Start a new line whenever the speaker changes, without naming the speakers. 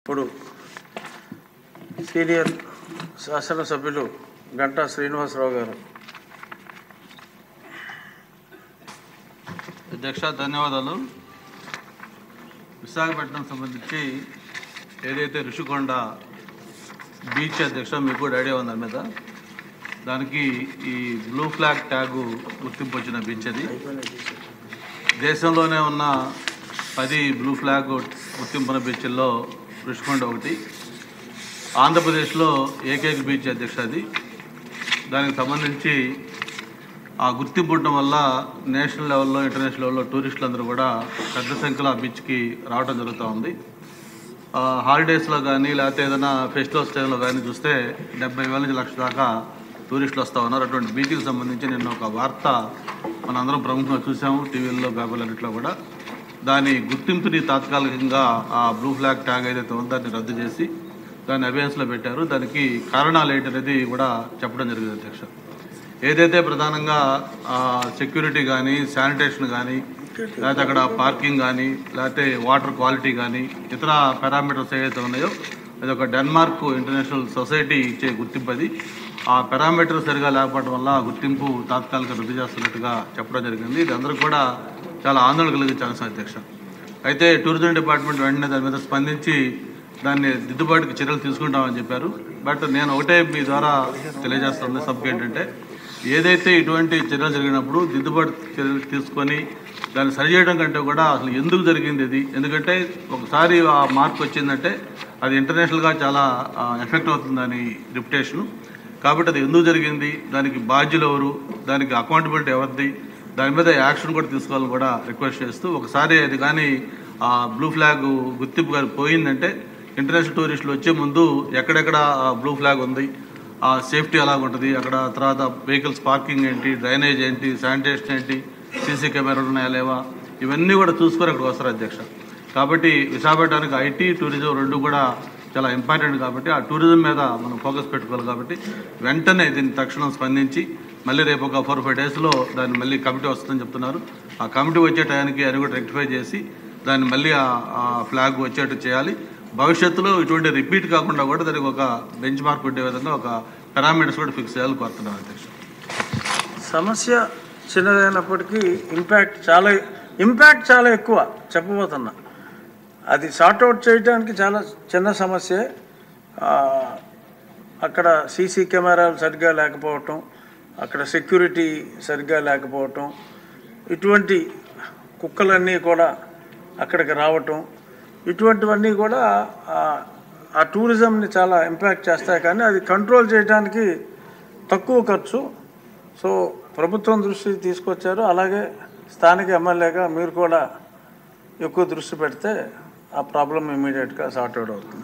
ఇప్పుడు సీనియర్ శాసనసభ్యులు గంటా శ్రీనివాసరావు గారు.
అధ్యక్ష ధన్యవాదాలు. విశాఖపట్నం సంబంధించి ఏదైతే ఋషికొండ బీచ్ అధ్యక్ష మీకు కూడా ఐడియా ఉంది దాని మీద, దానికి ఈ బ్లూ ఫ్లాగ్ ట్యాగు గుర్తింపు వచ్చిన బీచ్ అది. దేశంలోనే ఉన్న 10 బ్లూ ఫ్లాగ్ గుర్తింపున్న బీచ్ల్లో ఋషికొండ ఒకటి. ఆంధ్రప్రదేశ్లో ఏకైక బీచ్ అధ్యక్ష అది. దానికి సంబంధించి ఆ గుర్తింపు ఉండటం వల్ల నేషనల్ లెవెల్లో ఇంటర్నేషనల్ లెవెల్లో టూరిస్టులు అందరూ కూడా పెద్ద సంఖ్యలో ఆ బీచ్కి రావడం జరుగుతూ ఉంది. హాలిడేస్లో కానీ లేకపోతే ఏదైనా ఫెస్టివల్స్ టైంలో కానీ చూస్తే 70,000 నుంచి 1,00,000 దాకా టూరిస్టులు వస్తూ ఉన్నారు. అటువంటి బీచ్కి సంబంధించి నిన్న ఒక వార్త మనందరం ప్రముఖంగా చూసాము టీవీల్లో, పేపర్లు అన్నింటిలో కూడా. దాని గుర్తింపుని తాత్కాలికంగా ఆ బ్లూ ఫ్లాగ్ ట్యాగ్ ఏదైతే ఉందో దాన్ని రద్దు చేసి దాన్ని అబియన్స్లో పెట్టారు. దానికి కారణాలు ఏంటనేది కూడా చెప్పడం జరిగింది అధ్యక్ష. ఏదైతే ప్రధానంగా సెక్యూరిటీ కానీ, శానిటేషన్ కానీ, లేకపోతే అక్కడ పార్కింగ్ కానీ, లేకపోతే వాటర్ క్వాలిటీ కానీ, ఇతర పారామీటర్స్ ఏవైతే ఉన్నాయో అది ఒక డెన్మార్క్ ఇంటర్నేషనల్ సొసైటీ ఇచ్చే గుర్తింపు అది. ఆ పారామీటర్ సరిగా లేకపోవడం వల్ల ఆ గుర్తింపు తాత్కాలిక రద్దు చేస్తున్నట్టుగా చెప్పడం జరిగింది. ఇది అందరూ కూడా చాలా ఆందోళన కలిగించే అంశం అధ్యక్ష. అయితే టూరిజం డిపార్ట్మెంట్ వెంటనే దాని మీద స్పందించి దాన్ని దిద్దుబాటుకి చర్యలు తీసుకుంటామని చెప్పారు. బట్ నేను ఒకటే మీ ద్వారా తెలియజేస్తుంది సభకి ఏంటంటే, ఏదైతే ఇటువంటి చర్యలు జరిగినప్పుడు దిద్దుబాటు చర్యలు తీసుకొని దాన్ని సరిచేయడం కంటే కూడా అసలు ఎందుకు జరిగింది ఇది, ఎందుకంటే ఒకసారి ఆ మార్క్ వచ్చిందంటే అది ఇంటర్నేషనల్గా చాలా ఎఫెక్ట్ అవుతుందని రిప్యుటేషను. కాబట్టి అది ఎందుకు జరిగింది, దానికి బాధ్యులు ఎవరు, దానికి అకౌంటబిలిటీ ఎవరిది, దాని మీద యాక్షన్ కూడా తీసుకోవాలని కూడా రిక్వెస్ట్ చేస్తూ, ఒకసారి అది కానీ ఆ బ్లూ ఫ్లాగ్ గుర్తింపు కానీ పోయిందంటే ఇంటర్నేషనల్ టూరిస్టులు వచ్చే ముందు ఎక్కడెక్కడ బ్లూ ఫ్లాగ్ ఉంది, ఆ సేఫ్టీ ఎలాగ ఉంటుంది, అక్కడ తర్వాత వెహికల్స్ పార్కింగ్ ఏంటి, డ్రైనేజ్ ఏంటి, శానిటేషన్ ఏంటి, సీసీ కెమెరాలు ఉన్నాయా లేవా, ఇవన్నీ కూడా చూసుకొని అక్కడికి వస్తారు అధ్యక్ష. కాబట్టి విశాఖపట్నానికి ఐటీ, టూరిజం రెండు కూడా చాలా ఇంపార్టెంట్. కాబట్టి ఆ టూరిజం మీద మనం ఫోకస్ పెట్టుకోవాలి. కాబట్టి వెంటనే దీన్ని తక్షణం స్పందించి మళ్ళీ రేపు ఒక 4-5 డేస్లో దాన్ని మళ్ళీ కమిటీ వస్తుందని చెప్తున్నారు. ఆ కమిటీ వచ్చే టైంకి అది కూడా రెక్టిఫై చేసి దాన్ని మళ్ళీ ఆ ఫ్లాగ్ వచ్చేట్టు చేయాలి. భవిష్యత్తులో ఇటువంటి రిపీట్ కాకుండా కూడా దానికి ఒక బెంచ్ మార్క్ ఉండే విధంగా ఒక పారామీటర్స్ కూడా ఫిక్స్ చేయాలని కోరుతున్నాను అధ్యక్ష.
సమస్య చిన్నదైనప్పటికీ ఇంపాక్ట్ చాలా ఎక్కువ చెప్పబోతున్నా. అది సార్ట్అవుట్ చేయడానికి చాలా చిన్న సమస్య. అక్కడ సీసీ కెమెరాలు సరిగ్గా లేకపోవటం, అక్కడ సెక్యూరిటీ సరిగ్గా లేకపోవటం, ఇటువంటి కుక్కలన్నీ కూడా అక్కడికి రావటం, ఇటువంటివన్నీ కూడా ఆ టూరిజంని చాలా ఇంపాక్ట్ చేస్తాయి. కానీ అది కంట్రోల్ చేయడానికి తక్కువ ఖర్చు. సో ప్రభుత్వం దృష్టికి తీసుకొచ్చారు. అలాగే స్థానిక ఎమ్మెల్యేగా మీరు కూడా ఎక్కువ దృష్టి పెడితే ఆ ప్రాబ్లం ఇమీడియట్గా సార్ట్అవుట్ అవుతుంది.